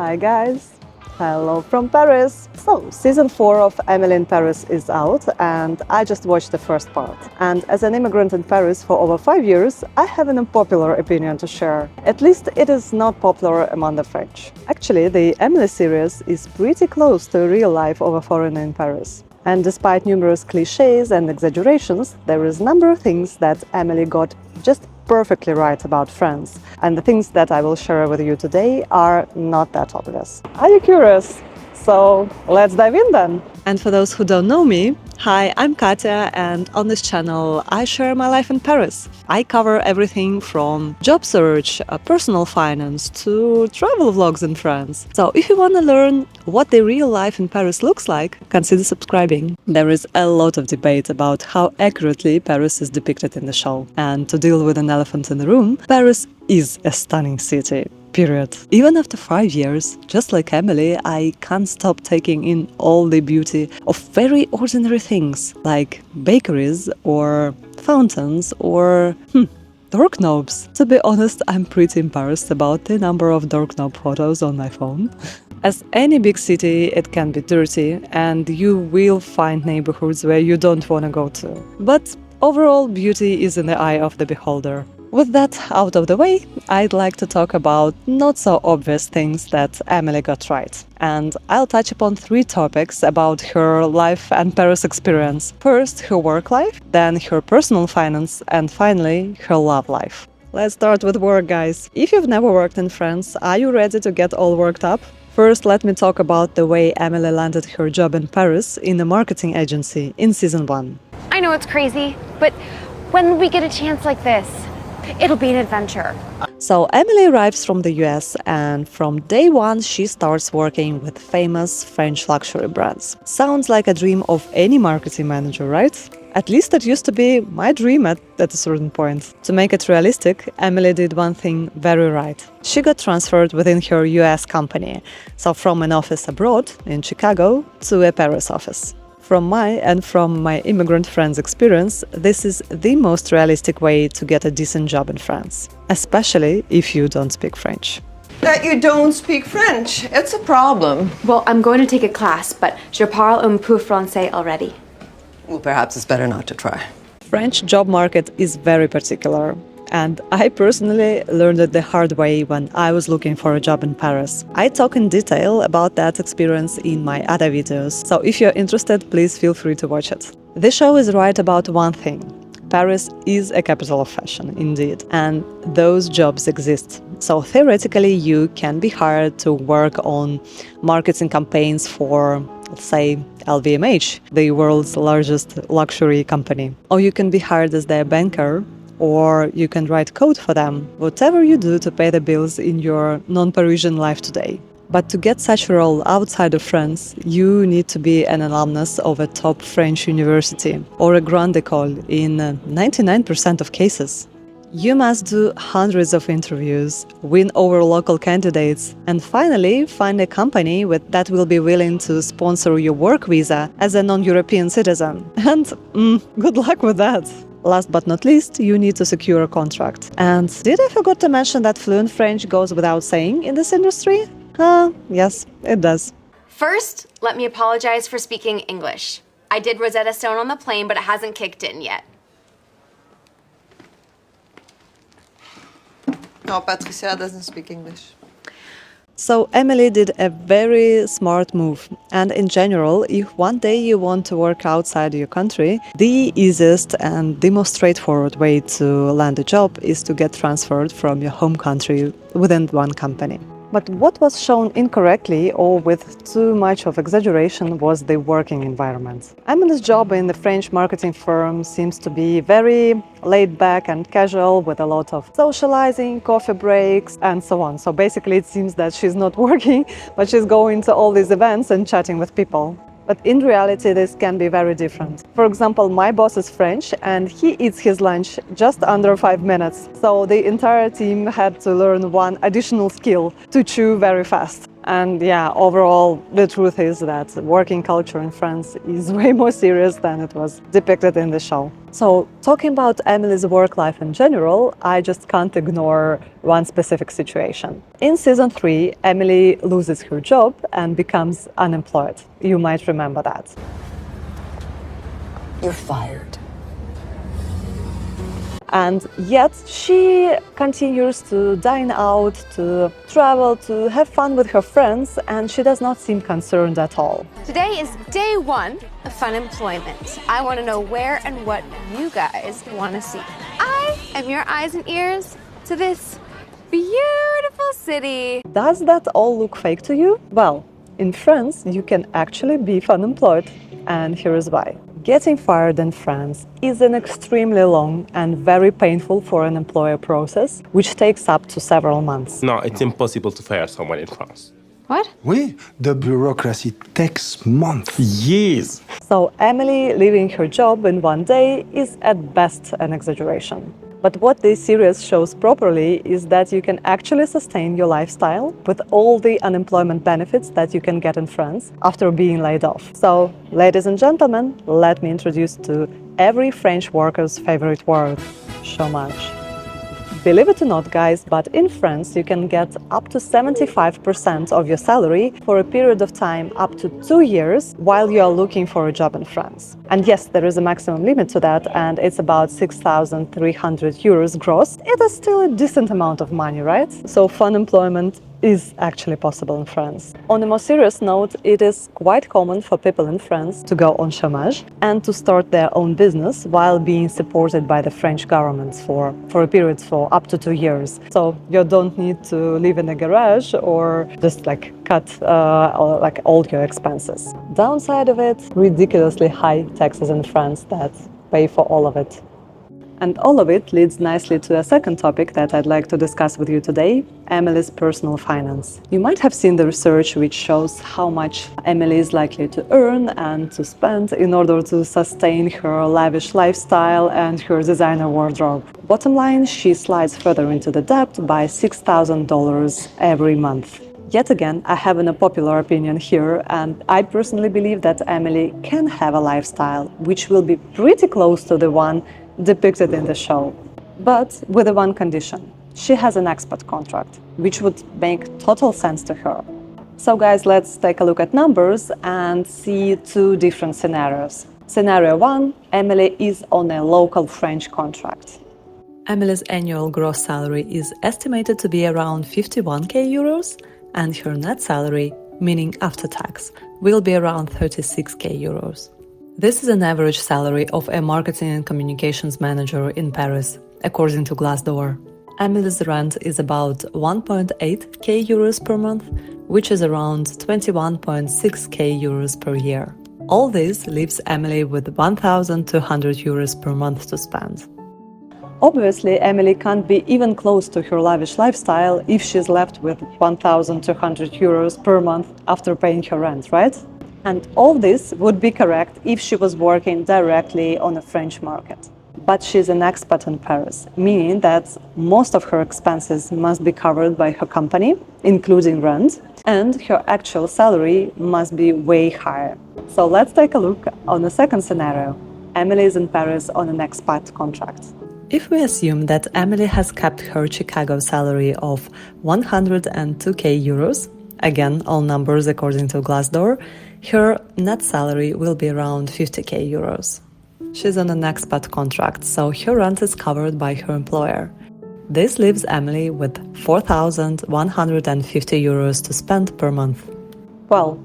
Hi guys, hello from Paris. So, season 4 of Emily in Paris is out and I just watched the first part. And as an immigrant in Paris for over 5 years, I have an unpopular opinion to share. At least it is not popular among the French. Actually, the Emily series is pretty close to real life of a foreigner in Paris. And despite numerous clichés and exaggerations, there is a number of things that Emily got just perfectly right about France. And the things that I will share with you today are not that obvious. Are you curious? So let's dive in then. And for those who don't know me, hi, I'm Katia, and on this channel I share my life in Paris. I cover everything from job search, personal finance, to travel vlogs in France. So if you want to learn what the real life in Paris looks like, consider subscribing. There is a lot of debate about how accurately Paris is depicted in the show. And to deal with an elephant in the room, Paris is a stunning city. Period. Even after 5 years, just like Emily, I can't stop taking in all the beauty of very ordinary things like bakeries or fountains or doorknobs. To be honest, I'm pretty embarrassed about the number of doorknob photos on my phone. As any big city, it can be dirty and you will find neighborhoods where you don't want to go to. But overall, beauty is in the eye of the beholder. With that out of the way, I'd like to talk about not so obvious things that Emily got right. And I'll touch upon 3 topics about her life and Paris experience. First, her work life, then her personal finance, and finally, her love life. Let's start with work, guys. If you've never worked in France, are you ready to get all worked up? First, let me talk about the way Emily landed her job in Paris in a marketing agency in season 1. I know it's crazy, but when we get a chance like this, it'll be an adventure. So Emily arrives from the US and from day 1 she starts working with famous French luxury brands. Sounds like a dream of any marketing manager, right? At least it used to be my dream at a certain point. To make it realistic, Emily did one thing very right. She got transferred within her US company, so from an office abroad in Chicago to a Paris office. From my immigrant friends' experience, this is the most realistic way to get a decent job in France, especially if you don't speak French. That you don't speak French, it's a problem. Well, I'm going to take a class, but je parle un peu français already. Well, perhaps it's better not to try. French job market is very particular. And I personally learned it the hard way when I was looking for a job in Paris. I talk in detail about that experience in my other videos, so if you're interested, please feel free to watch it. This show is right about one thing. Paris is a capital of fashion, indeed, and those jobs exist. So theoretically, you can be hired to work on marketing campaigns for, let's say, LVMH, the world's largest luxury company. Or you can be hired as their banker, or you can write code for them, whatever you do to pay the bills in your non-Parisian life today. But to get such a role outside of France, you need to be an alumnus of a top French university or a grande école in 99% of cases. You must do hundreds of interviews, win over local candidates, and finally find a company that will be willing to sponsor your work visa as a non-European citizen. And good luck with that! Last but not least, you need to secure a contract. And did I forget to mention that fluent French goes without saying in this industry? Yes, it does. First, let me apologize for speaking English. I did Rosetta Stone on the plane, but it hasn't kicked in yet. No, Patricia doesn't speak English. So Emily did a very smart move, and in general, if one day you want to work outside your country, the easiest and the most straightforward way to land a job is to get transferred from your home country within one company. But what was shown incorrectly or with too much of exaggeration was the working environment. Emily's job in the French marketing firm seems to be very laid back and casual, with a lot of socializing, coffee breaks, and so on. So basically it seems that she's not working, but she's going to all these events and chatting with people. But in reality, this can be very different. For example, my boss is French and he eats his lunch just under 5 minutes. So the entire team had to learn one additional skill: to chew very fast. And yeah, overall, the truth is that working culture in France is way more serious than it was depicted in the show. So, talking about Emily's work life in general, I just can't ignore one specific situation. In season 3, Emily loses her job and becomes unemployed. You might remember that. You're fired. And yet she continues to dine out, to travel, to have fun with her friends, and she does not seem concerned at all. Today is day 1 of fun employment. I want to know where and what you guys want to see. I am your eyes and ears to this beautiful city. Does that all look fake to you? Well, in France, you can actually be unemployed, and here is why. Getting fired in France is an extremely long and very painful for an employer process, which takes up to several months. No, it's impossible to fire someone in France. What? Oui, the bureaucracy takes months. Years. So Emily leaving her job in one day is at best an exaggeration. But what this series shows properly is that you can actually sustain your lifestyle with all the unemployment benefits that you can get in France after being laid off. So, ladies and gentlemen, let me introduce to every French worker's favorite word, chômage. Believe it or not, guys, but in France you can get up to 75% of your salary for a period of time up to 2 years while you are looking for a job in France. And yes, there is a maximum limit to that, and it's about 6,300 euros gross. It is still a decent amount of money, right? So fun employment is actually possible in France. On a more serious note, it is quite common for people in France to go on chômage and to start their own business while being supported by the French government for a period for up to 2 years. So you don't need to live in a garage or just cut all your expenses. Downside of it, ridiculously high taxes in France that pay for all of it. And all of it leads nicely to a second topic that I'd like to discuss with you today, Emily's personal finance. You might have seen the research which shows how much Emily is likely to earn and to spend in order to sustain her lavish lifestyle and her designer wardrobe. Bottom line, she slides further into the debt by $6,000 every month. Yet again, I have an unpopular opinion here, and I personally believe that Emily can have a lifestyle which will be pretty close to the one depicted in the show, but with the one condition. She has an expat contract, which would make total sense to her. So guys, let's take a look at numbers and see 2 different scenarios. Scenario 1, Emily is on a local French contract. Emily's annual gross salary is estimated to be around 51k euros, and her net salary, meaning after tax, will be around 36k euros. This is an average salary of a marketing and communications manager in Paris, according to Glassdoor. Emily's rent is about 1.8k euros per month, which is around 21.6k euros per year. All this leaves Emily with 1,200 euros per month to spend. Obviously, Emily can't be even close to her lavish lifestyle if she's left with 1,200 euros per month after paying her rent, right? And all this would be correct if she was working directly on a French market. But she's an expat in Paris, meaning that most of her expenses must be covered by her company, including rent, and her actual salary must be way higher. So let's take a look on the second scenario. Emily is in Paris on an expat contract. If we assume that Emily has kept her Chicago salary of 102k euros, again, all numbers according to Glassdoor, her net salary will be around 50k euros. She's on an expat contract, so her rent is covered by her employer. This leaves Emily with 4,150 euros to spend per month. Well,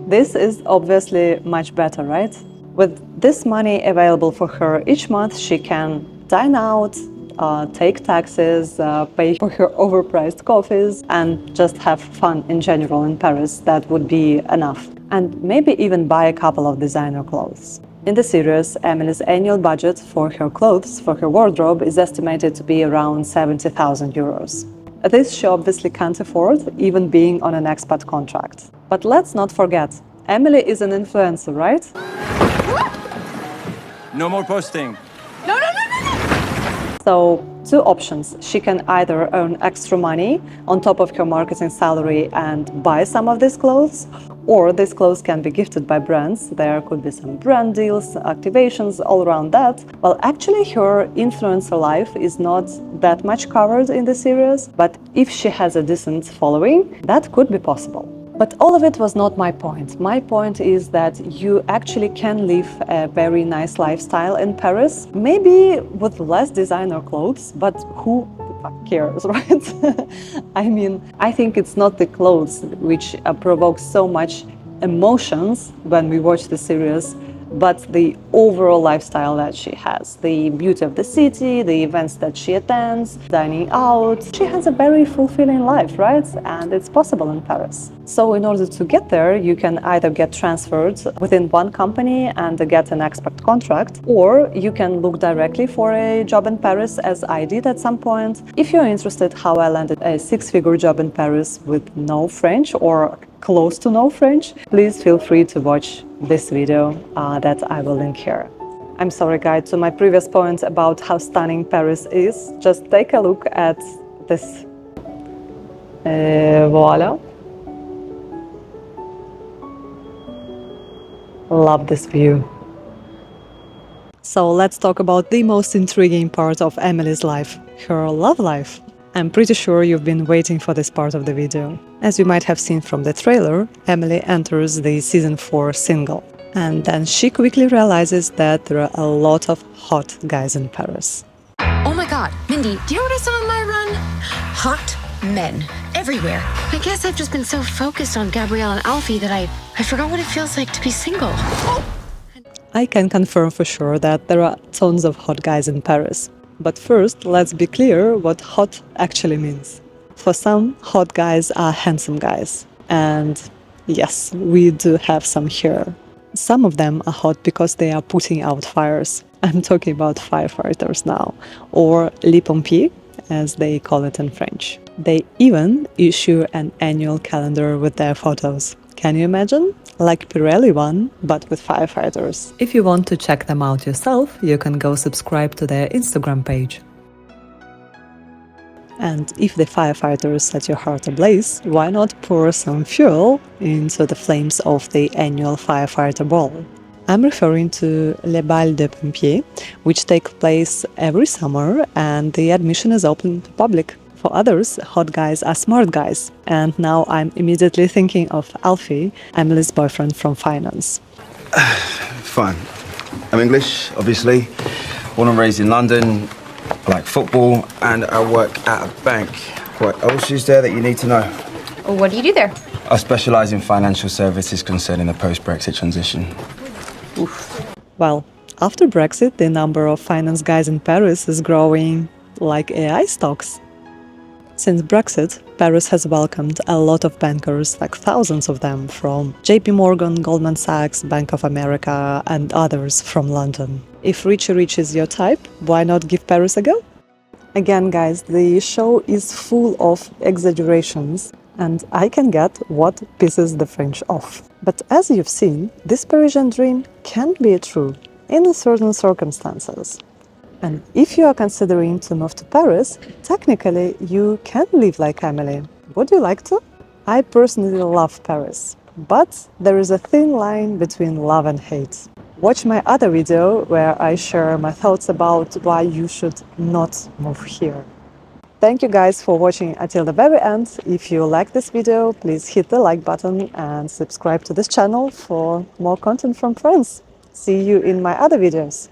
this is obviously much better, right? With this money available for her each month, she can dine out, take taxes, pay for her overpriced coffees, and just have fun in general in Paris. That would be enough. And maybe even buy a couple of designer clothes. In the series, Emily's annual budget for her clothes, for her wardrobe, is estimated to be around 70,000 euros. This she obviously can't afford, even being on an expat contract. But let's not forget, Emily is an influencer, right? No more posting. No, no, no, no, no! So, two options. She can either earn extra money on top of her marketing salary and buy some of these clothes, or these clothes can be gifted by brands. There could be some brand deals, activations, all around that. Well, actually, her influencer life is not that much covered in the series, but if she has a decent following, that could be possible. But all of it was not my point. My point is that you actually can live a very nice lifestyle in Paris, maybe with less designer clothes, but who the fuck cares, right? I mean, I think it's not the clothes which provoke so much emotions when we watch the series, but the overall lifestyle that she has, the beauty of the city, the events that she attends, dining out. She has a very fulfilling life, right? And it's possible in Paris. So in order to get there, you can either get transferred within one company and get an expat contract, or you can look directly for a job in Paris, as I did at some point. If you're interested how I landed a six-figure job in Paris with no French or close to no French, please feel free to watch this video that I will link here. I'm sorry, guys, to my previous point about how stunning Paris is, just take a look at this. Voila. Love this view. So let's talk about the most intriguing part of Emily's life, her love life. I'm pretty sure you've been waiting for this part of the video. As you might have seen from the trailer, Emily enters the season 4 single. And then she quickly realizes that there are a lot of hot guys in Paris. Oh my god, Mindy, do you know what I saw on my run? Hot men everywhere. I guess I've just been so focused on Gabrielle and Alfie that I forgot what it feels like to be single. I can confirm for sure that there are tons of hot guys in Paris. But first, let's be clear what hot actually means. For some, hot guys are handsome guys. And yes, we do have some here. Some of them are hot because they are putting out fires. I'm talking about firefighters now, or les pompiers, as they call it in French. They even issue an annual calendar with their photos. Can you imagine? Like Pirelli one, but with firefighters. If you want to check them out yourself, you can go subscribe to their Instagram page. And if the firefighters set your heart ablaze, why not pour some fuel into the flames of the annual firefighter ball? I'm referring to Les Bals de Pompiers, which take place every summer, and the admission is open to public. For others, hot guys are smart guys. And now I'm immediately thinking of Alfie, Emily's boyfriend from finance. Fine. I'm English, obviously. Born and raised in London. I like football, and I work at a bank. What else is there that you need to know? What do you do there? I specialise in financial services concerning the post-Brexit transition. Well, after Brexit, the number of finance guys in Paris is growing like AI stocks. Since Brexit, Paris has welcomed a lot of bankers, like thousands of them, from JP Morgan, Goldman Sachs, Bank of America, and others from London. If Richie Rich is your type, why not give Paris a go? Again, guys, the show is full of exaggerations, and I can get what pisses the French off. But as you've seen, this Parisian dream can be true in certain circumstances. And if you are considering to move to Paris, technically you can live like Emily. Would you like to? I personally love Paris, but there is a thin line between love and hate. Watch my other video where I share my thoughts about why you should not move here. Thank you guys for watching until the very end. If you like this video, please hit the like button and subscribe to this channel for more content from France. See you in my other videos.